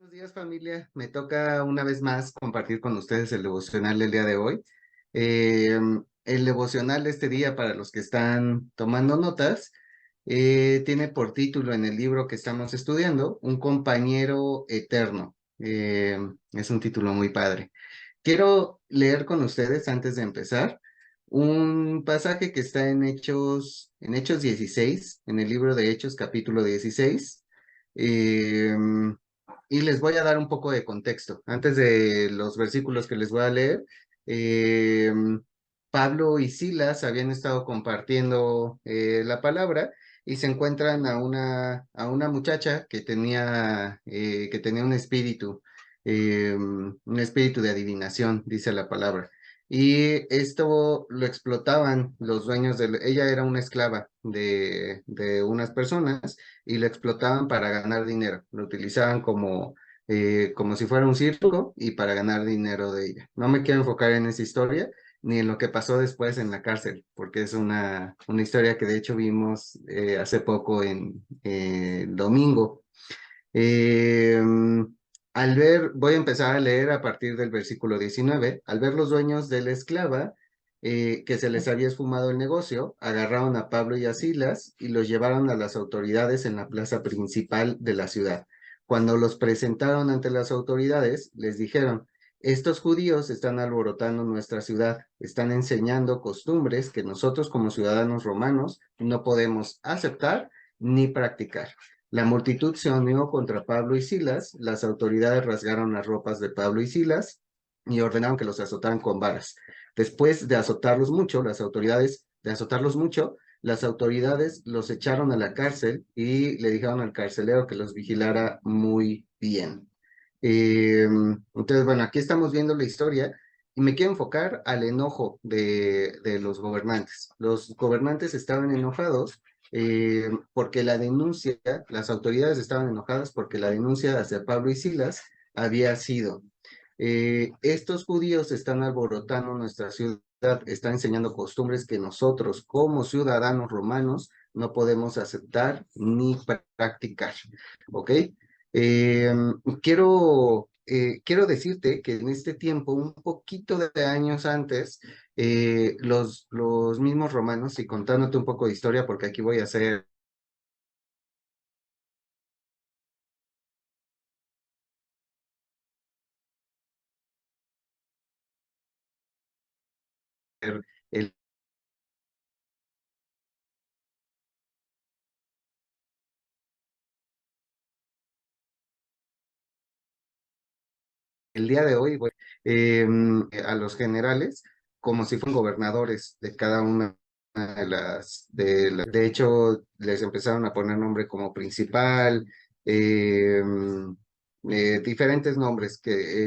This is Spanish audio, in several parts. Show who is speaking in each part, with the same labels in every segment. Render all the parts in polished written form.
Speaker 1: Buenos días, familia. Me toca una vez más compartir con ustedes el devocional del día de hoy. Eh, el devocional de este día, para los que están tomando notas, tiene por título en el libro que estamos estudiando, Un compañero eterno. Es un título muy padre. Quiero leer con ustedes, antes de empezar, un pasaje que está en Hechos 16, en el libro de Hechos, capítulo 16. Eh, y les voy a dar un poco de contexto. Antes de los versículos que les voy a leer, eh, Pablo y Silas habían estado compartiendo la palabra y se encuentran a una muchacha que tenía un espíritu de adivinación, dice la palabra. Y esto lo explotaban los dueños ella era una esclava de unas personas y lo explotaban para ganar dinero. Lo utilizaban como si fuera un circo y para ganar dinero de ella. No me quiero enfocar en esa historia ni en lo que pasó después en la cárcel, porque es una historia que de hecho vimos hace poco en el domingo. Eh, Voy a empezar a leer a partir del versículo 19. Al ver los dueños de la esclava que se les había esfumado el negocio, agarraron a Pablo y a Silas y los llevaron a las autoridades en la plaza principal de la ciudad. Cuando los presentaron ante las autoridades, les dijeron: estos judíos están alborotando nuestra ciudad, están enseñando costumbres que nosotros como ciudadanos romanos no podemos aceptar ni practicar. La multitud se unió contra Pablo y Silas, las autoridades rasgaron las ropas de Pablo y Silas y ordenaron que los azotaran con varas. Después de azotarlos mucho, las autoridades los echaron a la cárcel y le dijeron al carcelero que los vigilara muy bien. Entonces, bueno, aquí estamos viendo la historia y me quiero enfocar al enojo de los gobernantes. Los gobernantes estaban enojados porque las autoridades estaban enojadas porque la denuncia hacia Pablo y Silas había sido: estos judíos están alborotando nuestra ciudad, están enseñando costumbres que nosotros como ciudadanos romanos no podemos aceptar ni practicar, ¿ok? Eh, quiero decirte que en este tiempo, un poquito de años antes, los mismos romanos, y contándote un poco de historia, porque aquí voy a hacer el, el día de hoy, eh, a los generales como si fueran gobernadores de cada una de hecho, les empezaron a poner nombre como principal, eh, diferentes nombres,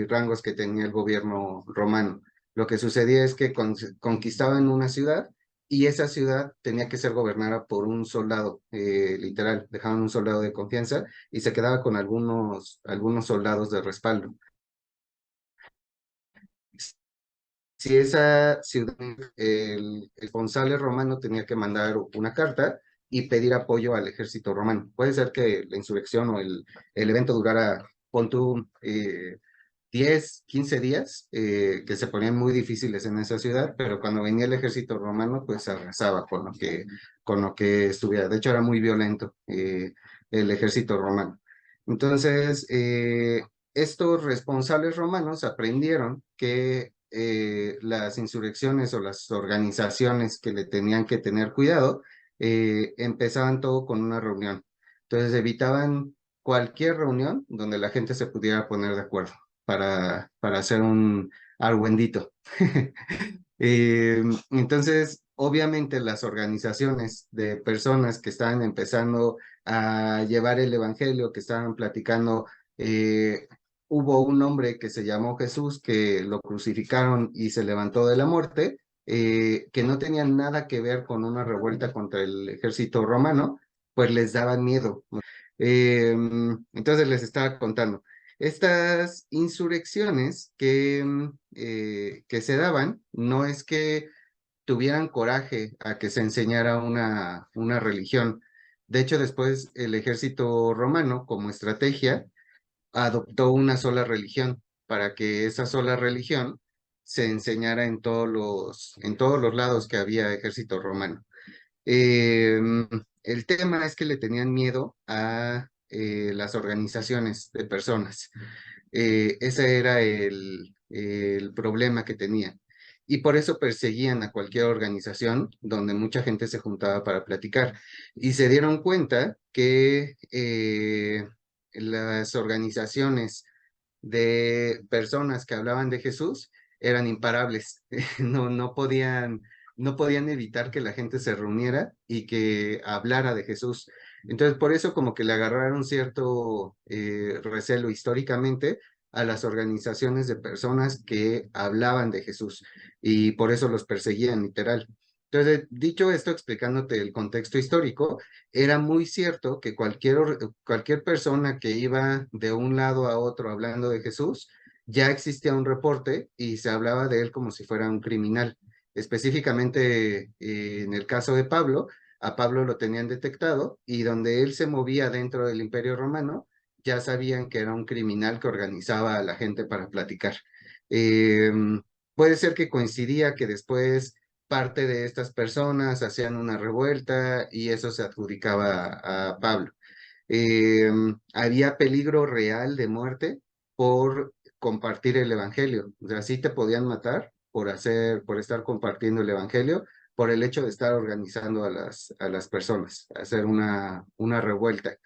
Speaker 1: rangos que tenía el gobierno romano. Lo que sucedía es que conquistaban una ciudad y esa ciudad tenía que ser gobernada por un soldado, literal, dejaban un soldado de confianza y se quedaba con algunos soldados de respaldo. Si esa ciudad, el González romano tenía que mandar una carta y pedir apoyo al ejército romano. Puede ser que la insurrección o el evento durara, pon tú, 10, 15 días, que se ponían muy difíciles en esa ciudad, pero cuando venía el ejército romano, pues arrasaba con lo que estuviera. De hecho, era muy violento el ejército romano. Entonces, estos responsables romanos aprendieron que las insurrecciones o las organizaciones que le tenían que tener cuidado empezaban todo con una reunión. Entonces evitaban cualquier reunión donde la gente se pudiera poner de acuerdo para hacer un argüendito. Entonces, obviamente las organizaciones de personas que estaban empezando a llevar el evangelio, que estaban platicando, hubo un hombre que se llamó Jesús, que lo crucificaron y se levantó de la muerte, que no tenían nada que ver con una revuelta contra el ejército romano, pues les daban miedo. Entonces les estaba contando. Estas insurrecciones que se daban, no es que tuvieran coraje a que se enseñara una religión. De hecho, después el ejército romano, como estrategia, adoptó una sola religión para que esa sola religión se enseñara en todos los lados que había ejército romano. El tema es que le tenían miedo a las organizaciones de personas. Ese era el problema que tenían. Y por eso perseguían a cualquier organización donde mucha gente se juntaba para platicar. Y se dieron cuenta que las organizaciones de personas que hablaban de Jesús eran imparables. No podían evitar que la gente se reuniera y que hablara de Jesús. Entonces, por eso como que le agarraron cierto recelo históricamente a las organizaciones de personas que hablaban de Jesús y por eso los perseguían literal. Entonces, dicho esto, explicándote el contexto histórico, era muy cierto que cualquier persona que iba de un lado a otro hablando de Jesús, ya existía un reporte y se hablaba de él como si fuera un criminal. Específicamente en el caso de Pablo, a Pablo lo tenían detectado y donde él se movía dentro del Imperio Romano, ya sabían que era un criminal que organizaba a la gente para platicar. Eh, Puede ser que coincidía que después parte de estas personas hacían una revuelta y eso se adjudicaba a Pablo. Había peligro real de muerte por compartir el evangelio. O sea, sí te podían matar por estar compartiendo el evangelio, por el hecho de estar organizando a a las personas, hacer una revuelta.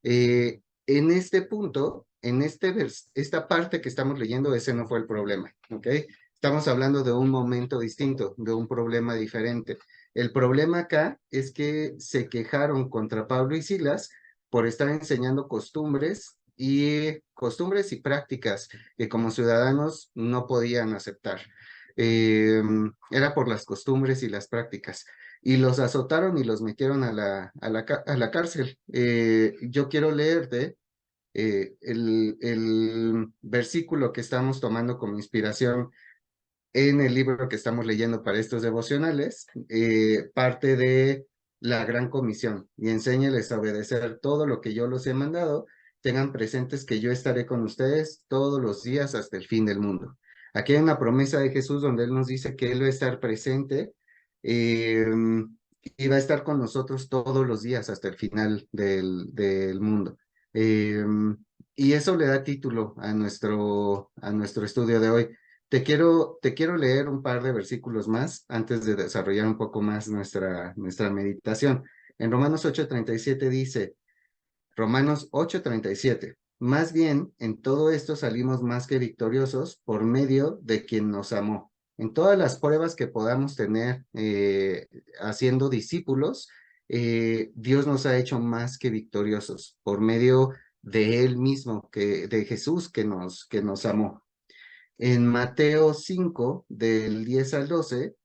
Speaker 1: En este punto, esta parte que estamos leyendo, ese no fue el problema, ¿ok? Estamos hablando de un momento distinto, de un problema diferente. El problema acá es que se quejaron contra Pablo y Silas por estar enseñando costumbres y prácticas que como ciudadanos no podían aceptar. Era por las costumbres y las prácticas y los azotaron y los metieron a la cárcel. Yo quiero leerte el versículo que estamos tomando como inspiración en el libro que estamos leyendo para estos devocionales, parte de la gran comisión y enséñeles a obedecer todo lo que yo los he mandado. Tengan presentes que yo estaré con ustedes todos los días hasta el fin del mundo. Aquí hay una promesa de Jesús donde Él nos dice que Él va a estar presente eh, y va a estar con nosotros todos los días hasta el final del mundo. Eh, y eso le da título a a nuestro estudio de hoy. Te quiero leer un par de versículos más antes de desarrollar un poco más nuestra meditación. En Romanos 8:37 dice, Romanos 8:37, más bien en todo esto salimos más que victoriosos por medio de quien nos amó. En todas las pruebas que podamos tener haciendo discípulos, Dios nos ha hecho más que victoriosos por medio de Él mismo, de Jesús que nos amó. En Mateo 5, del 10 al 12,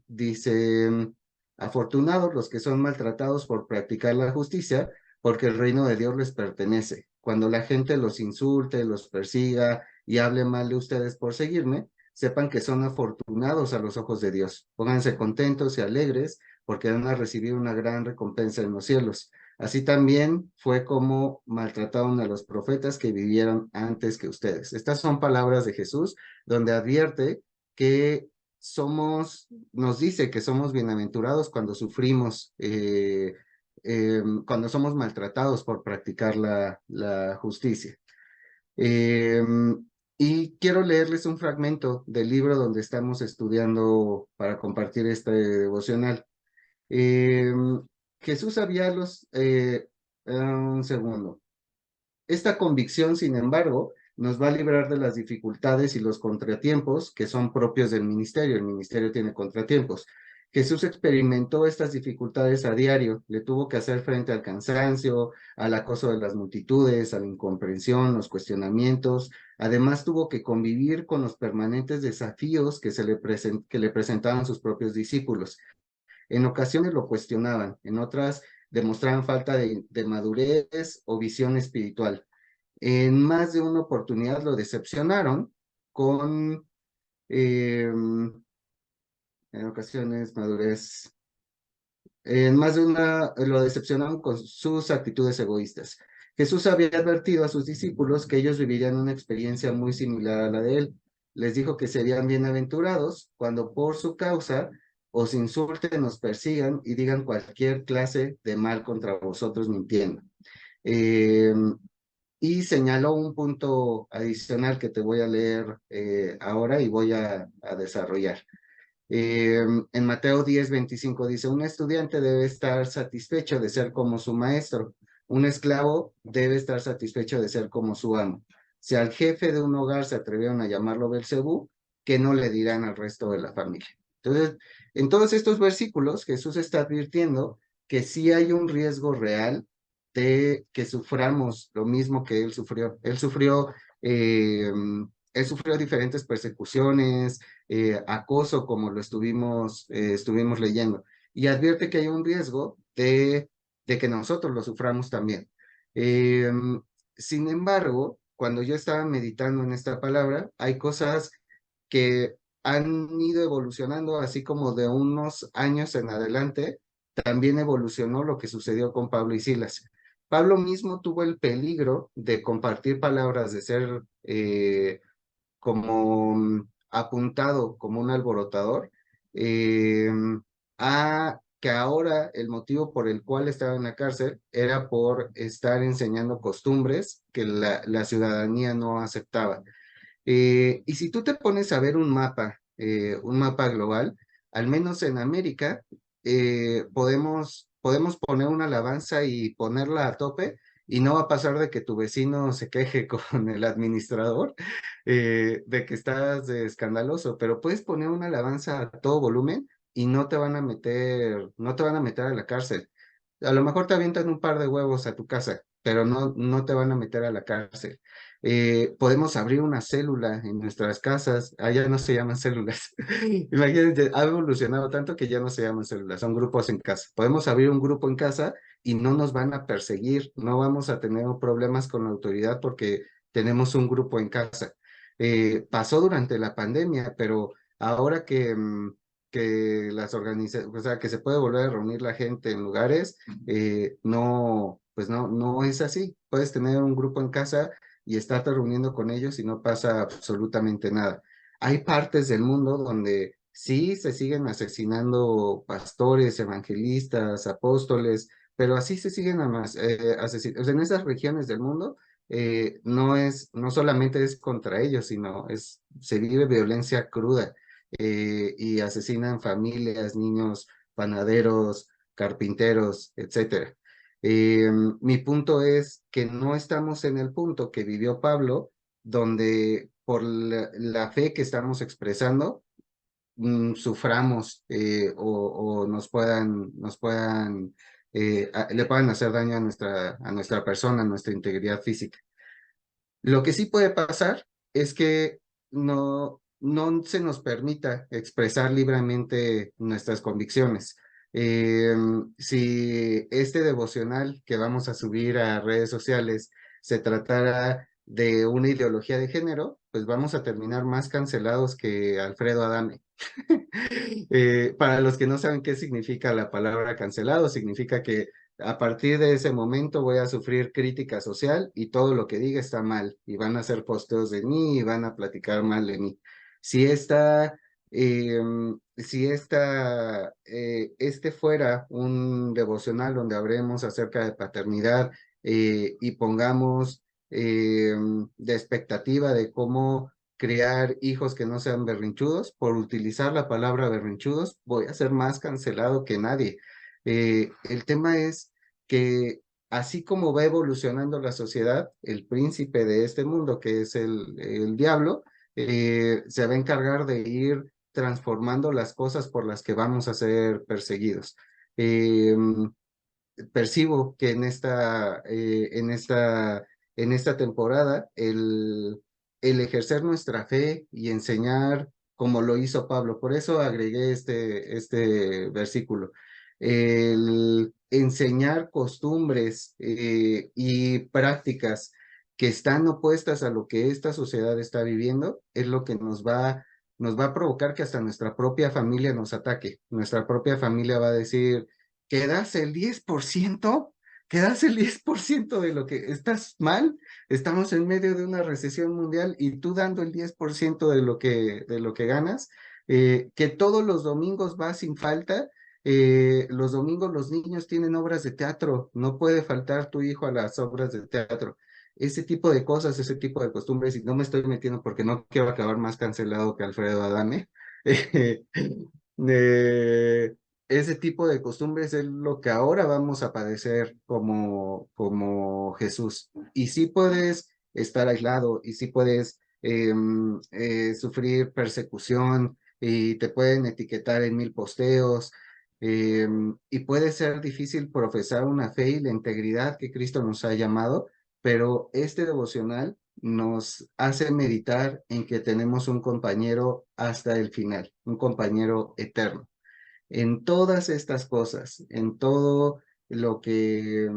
Speaker 1: dice, afortunados los que son maltratados por practicar la justicia, porque el reino de Dios les pertenece. Cuando la gente los insulte, los persiga y hable mal de ustedes por seguirme, sepan que son afortunados a los ojos de Dios. Pónganse contentos y alegres, porque van a recibir una gran recompensa en los cielos. Así también fue como maltrataron a los profetas que vivieron antes que ustedes. Estas son palabras de Jesús donde advierte que nos dice que somos bienaventurados cuando sufrimos, cuando somos maltratados por practicar la justicia. Eh, y quiero leerles un fragmento del libro donde estamos estudiando para compartir este devocional. Eh, Jesús había un segundo. Esta convicción, sin embargo, nos va a librar de las dificultades y los contratiempos que son propios del ministerio. El ministerio tiene contratiempos. Jesús experimentó estas dificultades a diario, le tuvo que hacer frente al cansancio, al acoso de las multitudes, a la incomprensión, los cuestionamientos. Además, tuvo que convivir con los permanentes desafíos que le presentaban sus propios discípulos. En ocasiones lo cuestionaban, en otras demostraban falta de madurez o visión espiritual. En más de una oportunidad lo decepcionaron con, en ocasiones, madurez. En más de una lo decepcionaron con sus actitudes egoístas. Jesús había advertido a sus discípulos que ellos vivirían una experiencia muy similar a la de él. Les dijo que serían bienaventurados cuando por su causa os insulten, os persigan y digan cualquier clase de mal contra vosotros mintiendo. Eh, y señaló un punto adicional que te voy a leer ahora y voy a desarrollar. En Mateo 10:25 dice, un estudiante debe estar satisfecho de ser como su maestro, un esclavo debe estar satisfecho de ser como su amo. Si al jefe de un hogar se atrevieron a llamarlo Belcebú, ¿qué no le dirán al resto de la familia? Entonces, en todos estos versículos, Jesús está advirtiendo que sí hay un riesgo real de que suframos lo mismo que él sufrió. Eh, Él sufrió diferentes persecuciones, acoso, como lo estuvimos leyendo, y advierte que hay un riesgo de que nosotros lo suframos también. Eh, Sin embargo, cuando yo estaba meditando en esta palabra, hay cosas que han ido evolucionando, así como de unos años en adelante, también evolucionó lo que sucedió con Pablo y Silas. Pablo mismo tuvo el peligro de compartir palabras, de ser como apuntado como un alborotador, eh, a que ahora el motivo por el cual estaba en la cárcel era por estar enseñando costumbres que la ciudadanía no aceptaba. Y si tú te pones a ver un mapa global, al menos en América, podemos poner una alabanza y ponerla a tope y no va a pasar de que tu vecino se queje con el administrador de que estás de escandaloso, pero puedes poner una alabanza a todo volumen y no te van a meter a la cárcel. A lo mejor te avientan un par de huevos a tu casa, pero no te van a meter a la cárcel. Podemos abrir una célula en nuestras casas. Allá no se llaman células. Imagínense, ha evolucionado tanto que ya no se llaman células, son grupos en casa. Podemos abrir un grupo en casa y no nos van a perseguir, no vamos a tener problemas con la autoridad porque tenemos un grupo en casa. Pasó durante la pandemia, pero ahora que las organizaciones, o sea, que se puede volver a reunir la gente en lugares, no, pues no es así. Puedes tener un grupo en casa y estarte reuniendo con ellos y no pasa absolutamente nada. Hay partes del mundo donde sí se siguen asesinando pastores, evangelistas, apóstoles, pero así se siguen asesinando. O sea, en esas regiones del mundo no solamente es contra ellos, sino se vive violencia cruda y asesinan familias, niños, panaderos, carpinteros, etcétera. Eh, Mi punto es que no estamos en el punto que vivió Pablo, donde por la fe que estamos expresando, suframos o le puedan hacer daño a nuestra persona, a nuestra integridad física. Lo que sí puede pasar es que no se nos permita expresar libremente nuestras convicciones. Si este devocional que vamos a subir a redes sociales se tratara de una ideología de género, pues vamos a terminar más cancelados que Alfredo Adame. Para los que no saben qué significa la palabra cancelado, significa que a partir de ese momento voy a sufrir crítica social y todo lo que diga está mal y van a hacer posteos de mí y van a platicar mal de mí. Si este fuera un devocional donde hablemos acerca de paternidad y pongamos de expectativa de cómo crear hijos que no sean berrinchudos, por utilizar la palabra berrinchudos, voy a ser más cancelado que nadie. El tema es que así como va evolucionando la sociedad, el príncipe de este mundo, que es el diablo, se va a encargar de ir transformando las cosas por las que vamos a ser perseguidos. Eh, Percibo que en esta temporada el ejercer nuestra fe y enseñar como lo hizo Pablo, por eso agregué este versículo, el enseñar costumbres y prácticas que están opuestas a lo que esta sociedad está viviendo, es lo que nos va a provocar que hasta nuestra propia familia nos ataque. Nuestra propia familia va a decir, ¿que das el 10%? que das el 10% de lo que estás mal. Estamos en medio de una recesión mundial y tú dando el 10% de lo que ganas, que todos los domingos vas sin falta. Los domingos los niños tienen obras de teatro, no puede faltar tu hijo a las obras de teatro. Ese tipo de cosas, ese tipo de costumbres, y no me estoy metiendo porque no quiero acabar más cancelado que Alfredo Adame. Eh, ese tipo de costumbres es lo que ahora vamos a padecer como Jesús. Y sí puedes estar aislado, y sí puedes sufrir persecución, y te pueden etiquetar en 1000 posteos, y puede ser difícil profesar una fe y la integridad que Cristo nos ha llamado, pero este devocional nos hace meditar en que tenemos un compañero hasta el final, un compañero eterno. En todas estas cosas, en todo lo que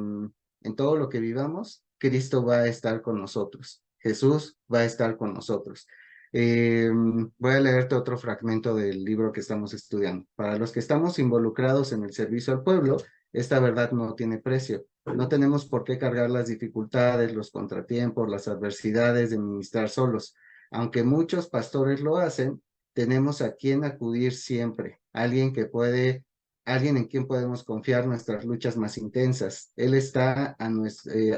Speaker 1: vivamos, Cristo va a estar con nosotros. Jesús va a estar con nosotros. Voy a leerte otro fragmento del libro que estamos estudiando. Para los que estamos involucrados en el servicio al pueblo, esta verdad no tiene precio. No tenemos por qué cargar las dificultades, los contratiempos, las adversidades de ministrar solos. Aunque muchos pastores lo hacen, tenemos a quien acudir siempre, alguien en quien podemos confiar nuestras luchas más intensas. Él está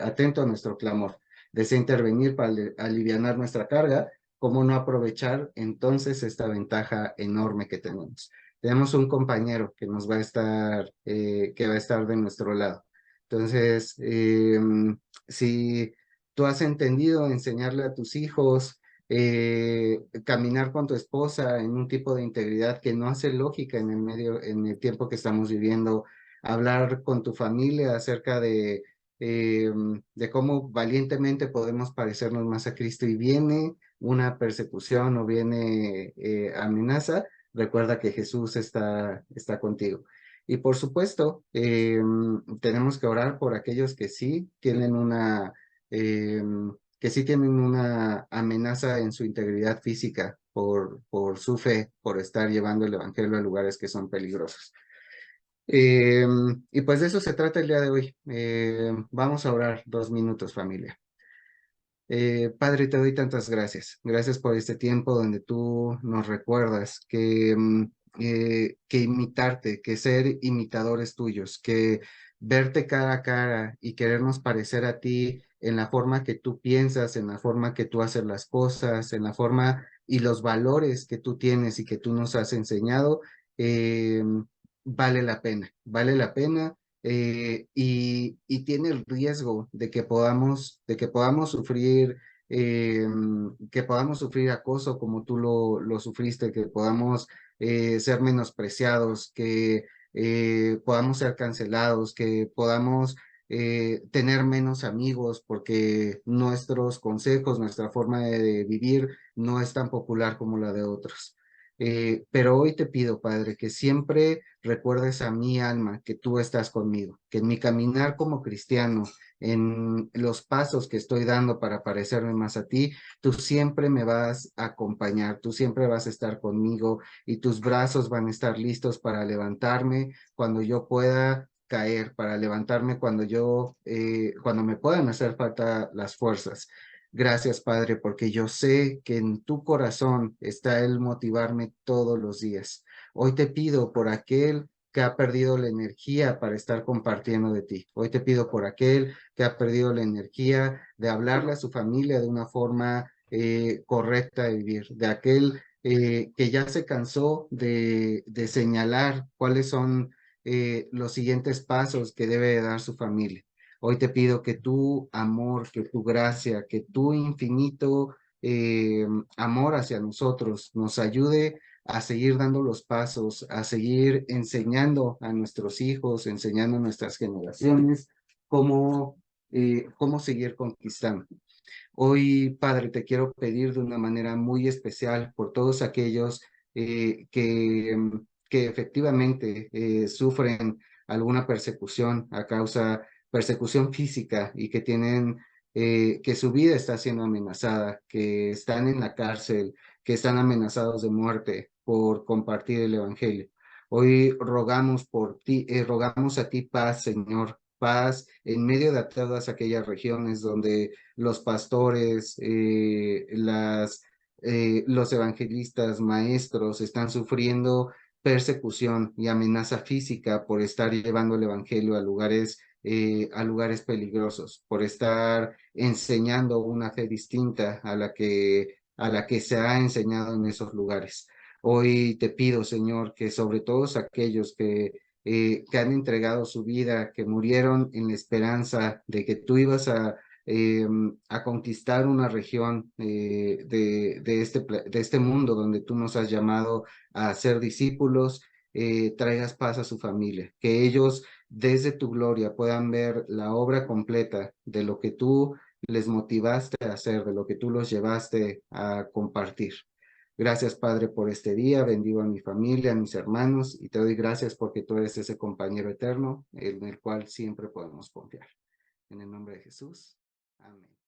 Speaker 1: atento a nuestro clamor, desea intervenir para alivianar nuestra carga. ¿Cómo no aprovechar entonces esta ventaja enorme que tenemos? Tenemos un compañero que nos va a estar, que va a estar de nuestro lado. Entonces, si tú has entendido enseñarle a tus hijos, caminar con tu esposa en un tipo de integridad que no hace lógica en el tiempo que estamos viviendo, hablar con tu familia acerca de cómo valientemente podemos parecernos más a Cristo, y viene una persecución o viene amenaza, recuerda que Jesús está contigo. Y por supuesto, tenemos que orar por aquellos eh, que sí tienen una amenaza en su integridad física por su fe, por estar llevando el evangelio a lugares que son peligrosos. Eh, y pues de eso se trata el día de hoy. Vamos a orar 2 minutos, familia. Padre, te doy tantas gracias. Gracias por este tiempo donde tú nos recuerdas que imitarte, que ser imitadores tuyos, que verte cara a cara y querernos parecer a ti en la forma que tú piensas, en la forma que tú haces las cosas, en la forma y los valores que tú tienes y que tú nos has enseñado, eh, vale la pena, y tiene el riesgo de eh, que podamos sufrir acoso como tú lo sufriste, que podamos ser menospreciados, que podamos ser cancelados, que podamos tener menos amigos porque nuestros consejos, nuestra forma de vivir no es tan popular como la de otros. Pero hoy te pido, Padre, que siempre recuerdes a mi alma que tú estás conmigo, que en mi caminar como cristiano, en los pasos que estoy dando para parecerme más a ti, tú siempre me vas a acompañar, tú siempre vas a estar conmigo, y tus brazos van a estar listos para levantarme cuando yo pueda caer, para levantarme cuando me puedan hacer falta las fuerzas. Gracias, Padre, porque yo sé que en tu corazón está el motivarme todos los días. Hoy te pido por aquel que ha perdido la energía para estar compartiendo de ti. Hoy te pido por aquel que ha perdido la energía de hablarle a su familia de una forma correcta de vivir, de aquel que ya se cansó de señalar cuáles son los siguientes pasos que debe dar su familia. Hoy te pido que tu amor, que tu gracia, que tu infinito amor hacia nosotros nos ayude a seguir dando los pasos, a seguir enseñando a nuestros hijos, enseñando a nuestras generaciones cómo seguir conquistando. Hoy, Padre, te quiero pedir de una manera muy especial por todos aquellos que efectivamente sufren alguna persecución persecución física, y que que su vida está siendo amenazada, que están en la cárcel, que están amenazados de muerte por compartir el evangelio. Hoy rogamos por ti, rogamos a ti paz, Señor, paz en medio de todas aquellas regiones donde los pastores, los evangelistas, maestros están sufriendo persecución y amenaza física por estar llevando el evangelio a lugares peligrosos, por estar enseñando una fe distinta a la que se ha enseñado en esos lugares. Hoy te pido, Señor, que sobre todos aquellos que han entregado su vida, que murieron en la esperanza de que tú ibas a conquistar una región de este mundo donde tú nos has llamado a ser discípulos, traigas paz a su familia, que ellos desde tu gloria puedan ver la obra completa de lo que tú les motivaste a hacer, de lo que tú los llevaste a compartir. Gracias, Padre, por este día. Bendigo a mi familia, a mis hermanos, y te doy gracias porque tú eres ese compañero eterno en el cual siempre podemos confiar. En el nombre de Jesús. Amén.